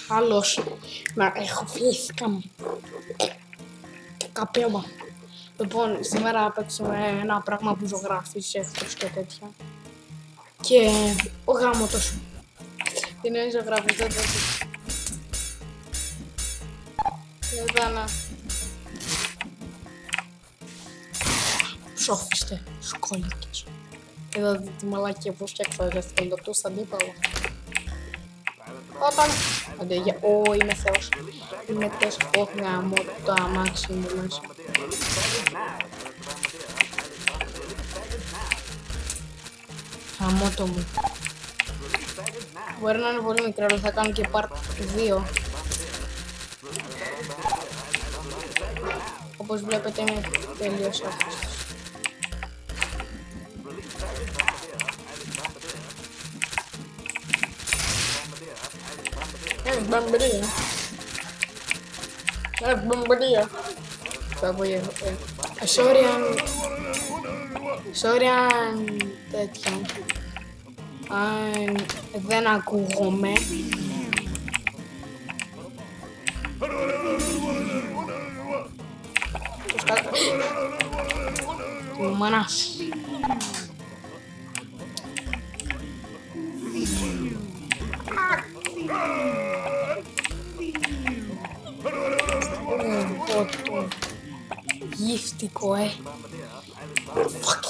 Άλλος. Μα έχω φύγηθηκα. Καπέμα. Λοιπόν, σήμερα θα παίξουμε ένα πράγμα που ζωγράφεις εχθρούς και τέτοια. Και ο γάμοτος. Τι είναι ζωγράφεις, δεν τέτοια. Εδώ να... Ψόφιστε, σκολίκες. Εδώ δείτε τη μαλακία που φτιάξα για το του στα αντίπαλα. Όταν... Άντε, είμαι θεός. Είμαι τεσπό γάμο το αμάξι μου μέσα. Γαμώτο μου. Μπορεί να είναι πολύ μικρό, αλλά θα κάνω και part 2. Όπως βλέπετε είμαι τελείως άχρηστος. Μπαμπρία. Μπαμπρία. Sorry αν τέτοια. Αν δεν ακούγομαι. Του μάνας. Γύφτικο, Fuck.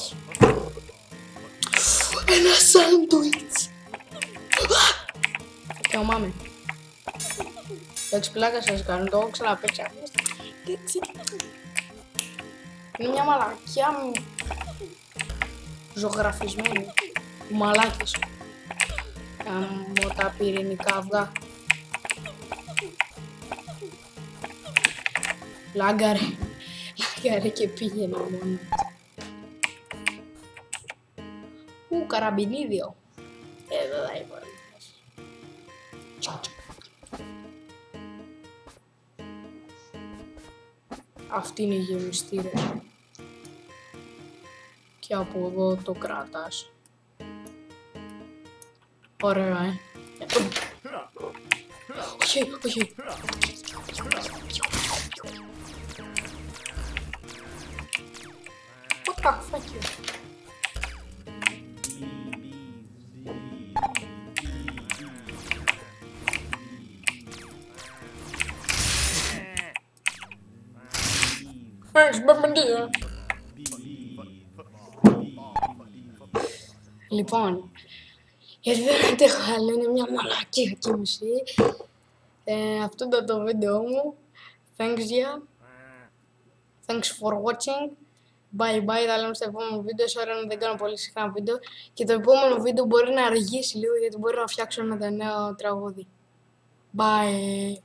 Ένα σάντουιτς. Κοιμάμαι. Εντάξει, πλάκα σας κάνω, το έχω ξαναπέξει. Είναι μια μαλακιά μου ζωγραφισμένη. Μαλάκες. Τα πυρηνικά αυγά. Λάγκαρε και πήγαινε μόνο. Καραμπινίδιο. Εδώ θα είπα. Αυτή είναι η γεμιστήρια. Και από εδώ το κράτας. Ωραία, Όχι, όχι. What the fuck you? Λοιπόν, γιατί δεν αντέχω άλλο, είναι μια μαλακία κίνηση. Αυτό ήταν το βίντεο μου. Thanks for watching. Bye bye, θα λέμε στο επόμενο βίντεο. Sorry αν δεν κάνω πολύ συχνά βίντεο. Και το επόμενο βίντεο μπορεί να αργήσει λίγο γιατί μπορεί να φτιάξω ένα νέο τραγούδι. Bye.